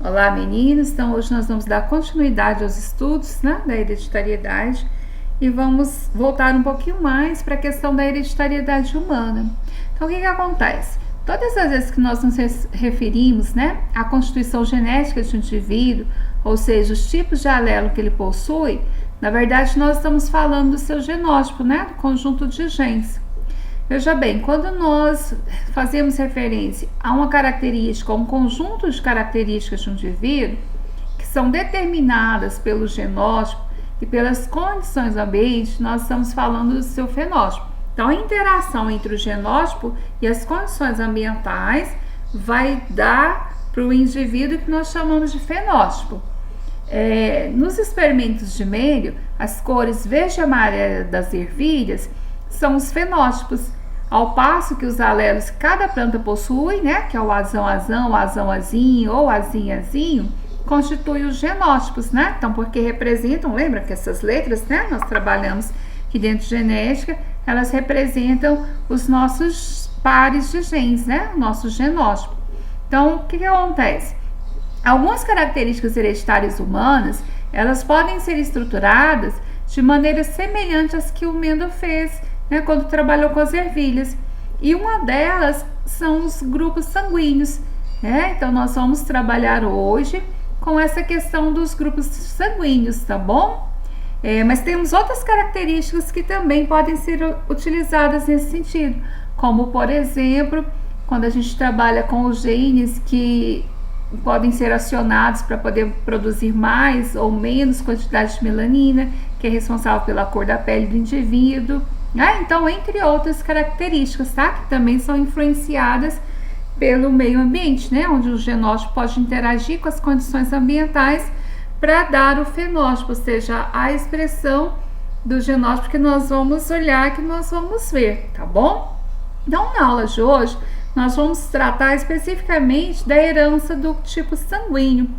Olá, meninos! Então, hoje nós vamos dar continuidade aos estudos, né, da hereditariedade e vamos voltar um pouquinho mais para a questão da hereditariedade humana. Então, o que acontece? Todas as vezes que nós nos referimos, né, à constituição genética de um indivíduo, ou seja, os tipos de alelo que ele possui, na verdade, nós estamos falando do seu genótipo, né, do conjunto de genes. Veja bem, quando nós fazemos referência a uma característica, a um conjunto de características de um indivíduo, que são determinadas pelo genótipo e pelas condições ambientes, nós estamos falando do seu fenótipo. Então, a interação entre o genótipo e as condições ambientais vai dar para o indivíduo que nós chamamos de fenótipo. Nos experimentos de Mendel, as cores verde e amarela das ervilhas são os fenótipos, ao passo que os alelos que cada planta possui, né, que é o azão-azão, o azão-azinho ou azinho-azinho, constituem os genótipos, né? Então, porque representam, lembra que essas letras, né, nós trabalhamos aqui dentro de genética, elas representam os nossos pares de genes, né, o nosso genótipo. Então, o que acontece? Algumas características hereditárias humanas, elas podem ser estruturadas de maneira semelhante às que o Mendel fez, né, quando trabalhou com as ervilhas. E uma delas são os grupos sanguíneos, né? Então, nós vamos trabalhar hoje com essa questão dos grupos sanguíneos, tá bom? Mas temos outras características que também podem ser utilizadas nesse sentido, como, por exemplo, quando a gente trabalha com os genes que podem ser acionados para poder produzir mais ou menos quantidade de melanina, que é responsável pela cor da pele do indivíduo. Então, entre outras características, tá? Que também são influenciadas pelo meio ambiente, né? Onde o genótipo pode interagir com as condições ambientais para dar o fenótipo, ou seja, a expressão do genótipo que nós vamos olhar, que nós vamos ver, tá bom? Então, na aula de hoje, nós vamos tratar especificamente da herança do tipo sanguíneo.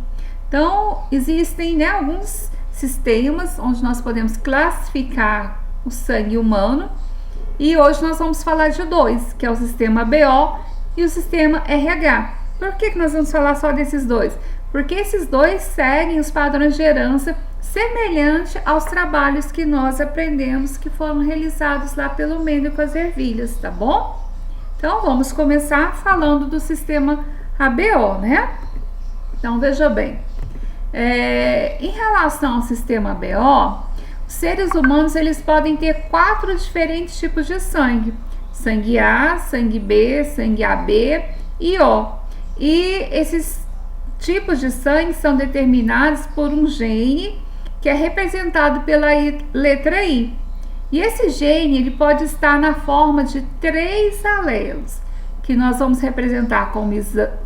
Então, existem, né, alguns sistemas onde nós podemos classificar o sangue humano, e hoje nós vamos falar de dois, que é o sistema BO e o sistema RH. Por que nós vamos falar só desses dois? Porque esses dois seguem os padrões de herança semelhante aos trabalhos que nós aprendemos que foram realizados lá pelo Mendel com as ervilhas, tá bom? Então, vamos começar falando do sistema ABO, né? Então, veja bem, em relação ao sistema ABO, os seres humanos, eles podem ter 4 diferentes tipos de sangue: sangue A, sangue B, sangue AB e O. E esses tipos de sangue são determinados por um gene que é representado pela letra I. E esse gene, ele pode estar na forma de 3 alelos, que nós vamos representar como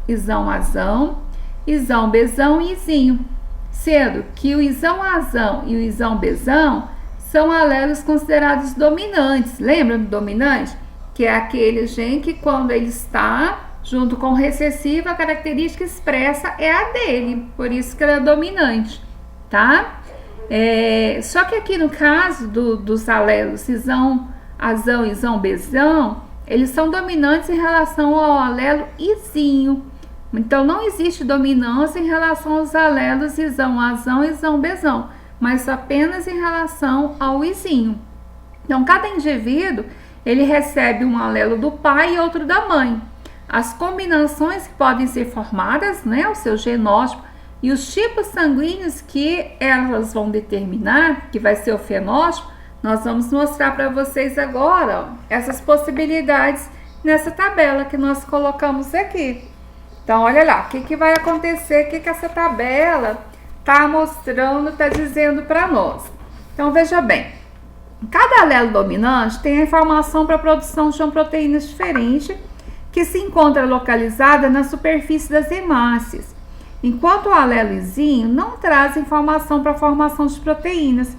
isão-azão, isão-bezão e izinho, sendo que o isão-azão e o isão-bezão são alelos considerados dominantes. Lembra do dominante? Que é aquele gene que, quando ele está junto com o recessivo, a característica expressa é a dele, por isso que ele é dominante, tá? Só que aqui no caso dos alelos isão-azão e isão-bezão, eles são dominantes em relação ao alelo izinho. Então, não existe dominância em relação aos alelos isão-azão e isão-bezão, mas apenas em relação ao izinho. Então, cada indivíduo, ele recebe um alelo do pai e outro da mãe. As combinações que podem ser formadas, né, o seu genótipo, e os tipos sanguíneos que elas vão determinar, que vai ser o fenótipo, nós vamos mostrar para vocês agora, essas possibilidades nessa tabela que nós colocamos aqui. Então, olha lá, o que vai acontecer, o que essa tabela está mostrando, está dizendo para nós. Então, veja bem, cada alelo dominante tem a informação para a produção de uma proteína diferente, que se encontra localizada na superfície das hemácias, enquanto o alelo izinho não traz informação para a formação de proteínas.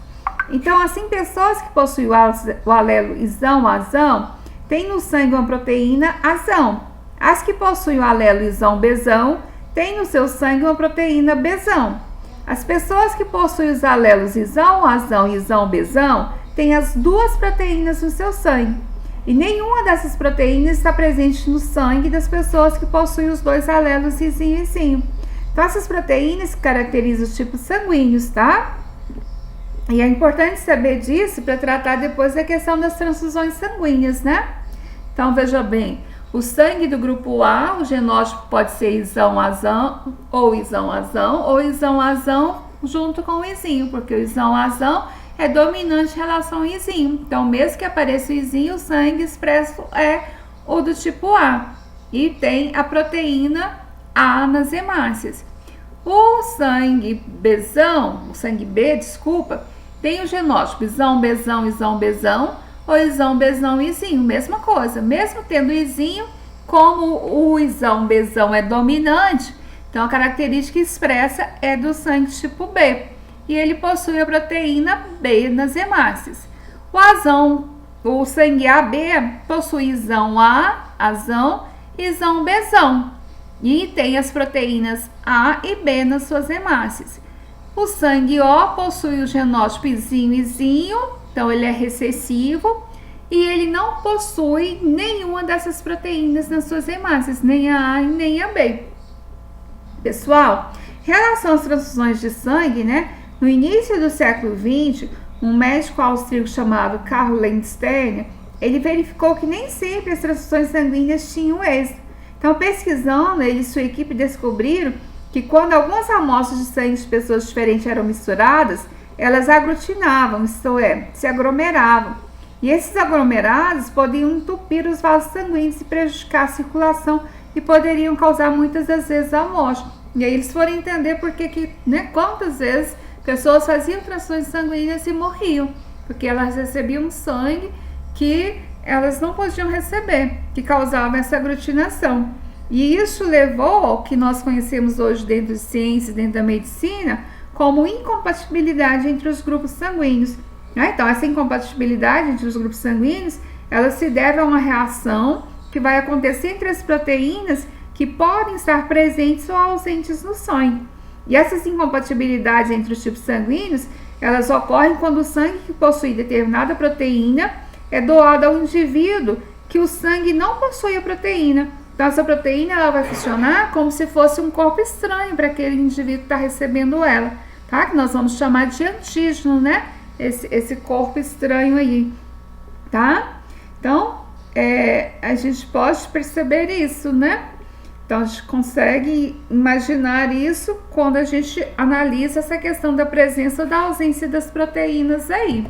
Então, assim, pessoas que possuem o alelo isão-azão têm no sangue uma proteína azão. As que possuem o alelo isão-bezão têm no seu sangue uma proteína bezão. As pessoas que possuem os alelos isão-azão e isão-bezão têm as 2 proteínas no seu sangue. E nenhuma dessas proteínas está presente no sangue das pessoas que possuem os 2 alelos izinho e izinho. Então, essas proteínas caracterizam os tipos sanguíneos, tá? E é importante saber disso para tratar depois da questão das transfusões sanguíneas, né? Então, veja bem, o sangue do grupo A, o genótipo pode ser isão-azão, ou isão-azão, ou isão-azão junto com o izinho, porque o isão-azão é dominante em relação ao izinho. Então, mesmo que apareça o izinho, o sangue expresso é o do tipo A. E tem a proteína A nas hemácias. O sangue Bzão, o sangue B, desculpa, tem o genótipo isão-Bzão, isão-Bzão, ou isão-Bzão, izinho, mesma coisa. Mesmo tendo izinho, como o isão-Bzão é dominante, então a característica expressa é do sangue tipo B. E ele possui a proteína B nas hemácias. O sangue AB possui isão-A, azão, isão-Bzão. E tem as proteínas A e B nas suas hemácias. O sangue O possui o genótipo izinho, então ele é recessivo. E ele não possui nenhuma dessas proteínas nas suas hemácias, nem a A e nem a B. Pessoal, em relação às transfusões de sangue, né? No início do século XX, um médico austríaco chamado Karl Landsteiner, ele verificou que nem sempre as transfusões sanguíneas tinham êxito. Então, pesquisando, ele e sua equipe descobriram que quando algumas amostras de sangue de pessoas diferentes eram misturadas, elas aglutinavam, isto é, se aglomeravam. E esses aglomerados podiam entupir os vasos sanguíneos e prejudicar a circulação e poderiam causar muitas das vezes a morte. E aí eles foram entender por que, né, quantas vezes pessoas faziam transfusões sanguíneas e morriam, porque elas recebiam sangue que elas não podiam receber, que causava essa aglutinação. E isso levou ao que nós conhecemos hoje dentro de ciência, dentro da medicina, como incompatibilidade entre os grupos sanguíneos. Então, essa incompatibilidade entre os grupos sanguíneos, ela se deve a uma reação que vai acontecer entre as proteínas que podem estar presentes ou ausentes no sangue. E essas incompatibilidades entre os tipos sanguíneos, elas ocorrem quando o sangue que possui determinada proteína é doado ao indivíduo que o sangue não possui a proteína. Então, essa proteína ela vai funcionar como se fosse um corpo estranho para aquele indivíduo que está recebendo ela, tá? Que nós vamos chamar de antígeno, né? Esse corpo estranho aí, tá? Então, a gente pode perceber isso, né? Então, a gente consegue imaginar isso quando a gente analisa essa questão da presença ou da ausência das proteínas aí.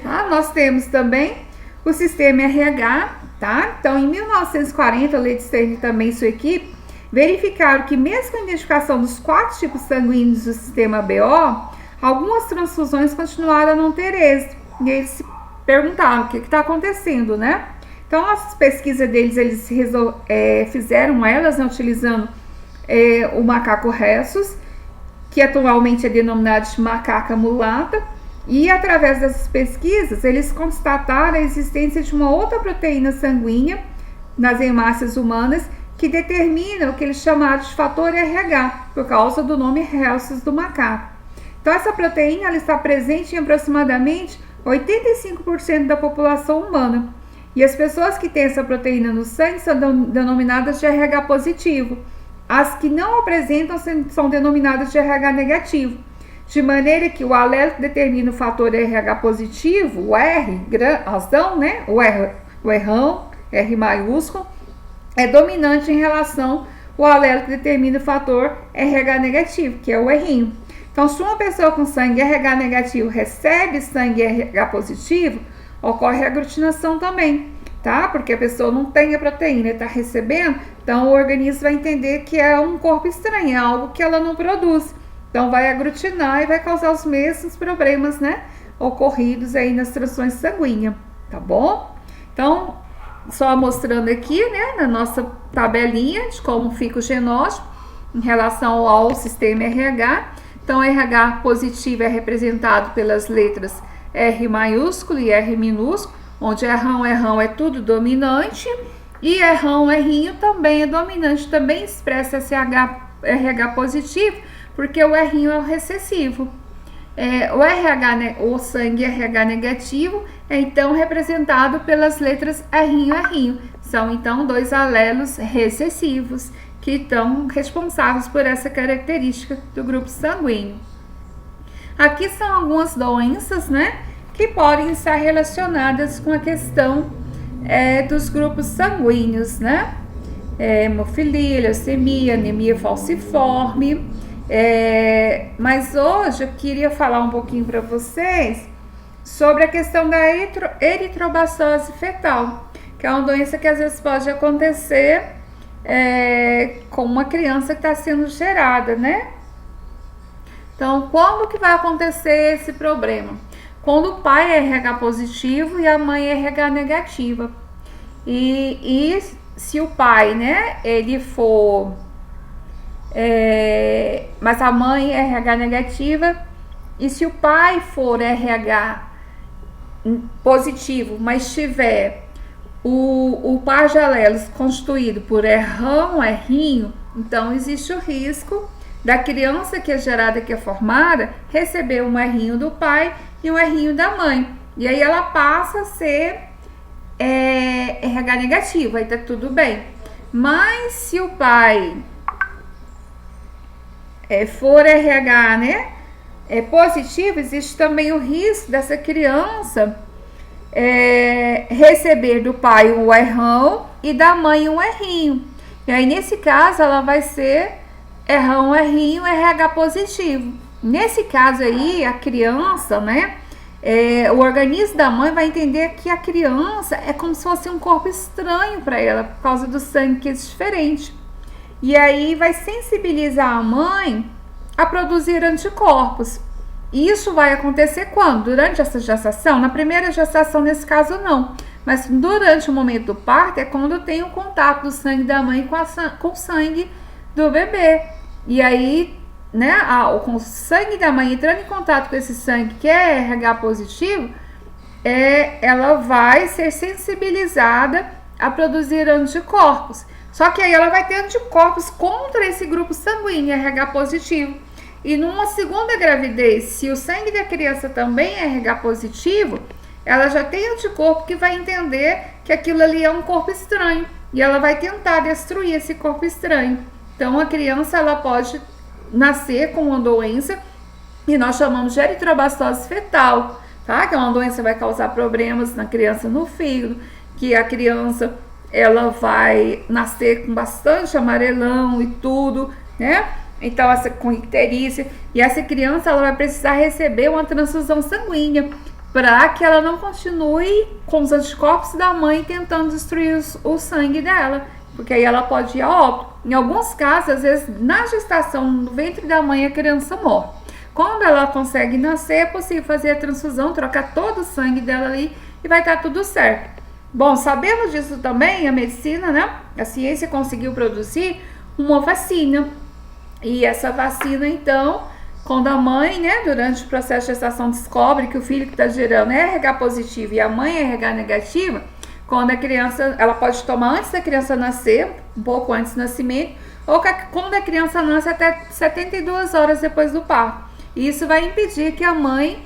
Tá? Nós temos também o sistema RH, tá? Então, em 1940, o Landsteiner também e sua equipe verificaram que mesmo com a identificação dos 4 tipos sanguíneos do sistema BO, algumas transfusões continuaram a não ter êxito. E eles se perguntaram o que está acontecendo, né? Então, as pesquisas deles, eles fizeram elas, né, utilizando o macaco rhesus, que atualmente é denominado de macaca mulata, e através dessas pesquisas, eles constataram a existência de uma outra proteína sanguínea nas hemácias humanas que determina o que eles chamaram de fator RH, por causa do nome rhesus do macaco. Então, essa proteína ela está presente em aproximadamente 85% da população humana. E as pessoas que têm essa proteína no sangue são denominadas de RH positivo. As que não apresentam são denominadas de RH negativo. De maneira que o alelo que determina o fator RH positivo, o R, razão, né? O Rão, R maiúsculo, é dominante em relação ao alelo que determina o fator RH negativo, que é o R'inho. Então, se uma pessoa com sangue RH negativo recebe sangue RH positivo, ocorre a aglutinação também, tá? Porque a pessoa não tem a proteína, está recebendo, então o organismo vai entender que é um corpo estranho, é algo que ela não produz. Então, vai aglutinar e vai causar os mesmos problemas, né? Ocorridos aí nas transfusões sanguíneas, tá bom? Então, só mostrando aqui, né, na nossa tabelinha de como fica o genótipo em relação ao sistema RH. Então, RH positivo é representado pelas letras R maiúsculo e R minúsculo, onde Rão é tudo dominante, e R'inho também é dominante, também expressa esse RH positivo, porque o R'inho é o recessivo. O sangue RH negativo é então representado pelas letras R'inho. São então 2 alelos recessivos, que estão responsáveis por essa característica do grupo sanguíneo. Aqui são algumas doenças, né, que podem estar relacionadas com a questão dos grupos sanguíneos, né? Hemofilia, leucemia, anemia falciforme. Mas hoje eu queria falar um pouquinho para vocês sobre a questão da eritrobactose fetal, que é uma doença que às vezes pode acontecer com uma criança que está sendo gerada, né? Então, quando que vai acontecer esse problema? Quando o pai é RH positivo e a mãe é RH negativa. E se o pai, né, ele for... mas a mãe é RH negativa, e se o pai for RH positivo, mas tiver o par de alelos constituído por Rão, Rinho, então existe o risco da criança que é gerada, que é formada, receber um Rzinho do pai e um Rzinho da mãe. E aí ela passa a ser RH negativo, aí tá tudo bem. Mas se o pai for RH, né, positivo, existe também o risco dessa criança receber do pai um Rão e da mãe um Rzinho. E aí nesse caso ela vai ser Rão, Rzinho, RH positivo. Nesse caso aí, a criança, né, o organismo da mãe vai entender que a criança é como se fosse um corpo estranho para ela, por causa do sangue que é diferente. E aí vai sensibilizar a mãe a produzir anticorpos. E isso vai acontecer quando? Durante essa gestação? Na primeira gestação, nesse caso, não. Mas durante o momento do parto é quando tem o contato do sangue da mãe com o sangue do bebê. E aí, né, com o sangue da mãe entrando em contato com esse sangue que é RH positivo, ela vai ser sensibilizada a produzir anticorpos. Só que aí ela vai ter anticorpos contra esse grupo sanguíneo RH positivo. E numa segunda gravidez, se o sangue da criança também é RH positivo, ela já tem anticorpo que vai entender que aquilo ali é um corpo estranho. E ela vai tentar destruir esse corpo estranho. Então, a criança ela pode nascer com uma doença e nós chamamos de eritrobactose fetal, tá? Que é uma doença que vai causar problemas na criança no fígado, que a criança ela vai nascer com bastante amarelão e tudo, né? Então, com icterícia, e essa criança ela vai precisar receber uma transfusão sanguínea para que ela não continue com os anticorpos da mãe tentando destruir o sangue dela, porque aí ela pode ir a óbito. Em alguns casos, às vezes, na gestação, no ventre da mãe, a criança morre. Quando ela consegue nascer, é possível fazer a transfusão, trocar todo o sangue dela ali e vai estar tudo certo. Bom, sabendo disso também, a medicina, né, a ciência conseguiu produzir uma vacina. E essa vacina, então, quando a mãe, né, durante o processo de gestação descobre que o filho que está gerando é RH positivo e a mãe é RH negativa, quando a criança, ela pode tomar antes da criança nascer, um pouco antes do nascimento, ou quando a criança nasce até 72 horas depois do parto. E isso vai impedir que a mãe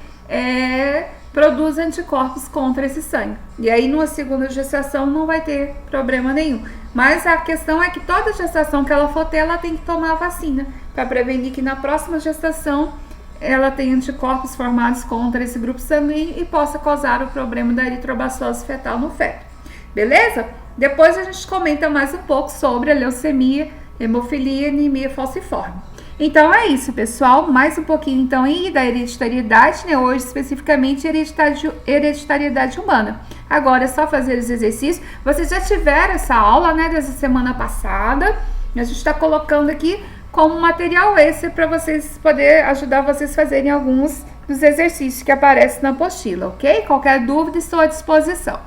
produza anticorpos contra esse sangue. E aí, numa segunda gestação, não vai ter problema nenhum. Mas a questão é que toda gestação que ela for ter, ela tem que tomar a vacina, para prevenir que na próxima gestação ela tenha anticorpos formados contra esse grupo sanguíneo e possa causar o problema da eritrobactose fetal no feto. Beleza? Depois a gente comenta mais um pouco sobre a leucemia, hemofilia e anemia falciforme. Então é isso, pessoal. Mais um pouquinho então aí da hereditariedade, né? Hoje especificamente hereditariedade humana. Agora é só fazer os exercícios. Vocês já tiveram essa aula, né, dessa semana passada. A gente está colocando aqui como material extra para vocês poder ajudar vocês a fazerem alguns dos exercícios que aparecem na apostila, ok? Qualquer dúvida, estou à disposição.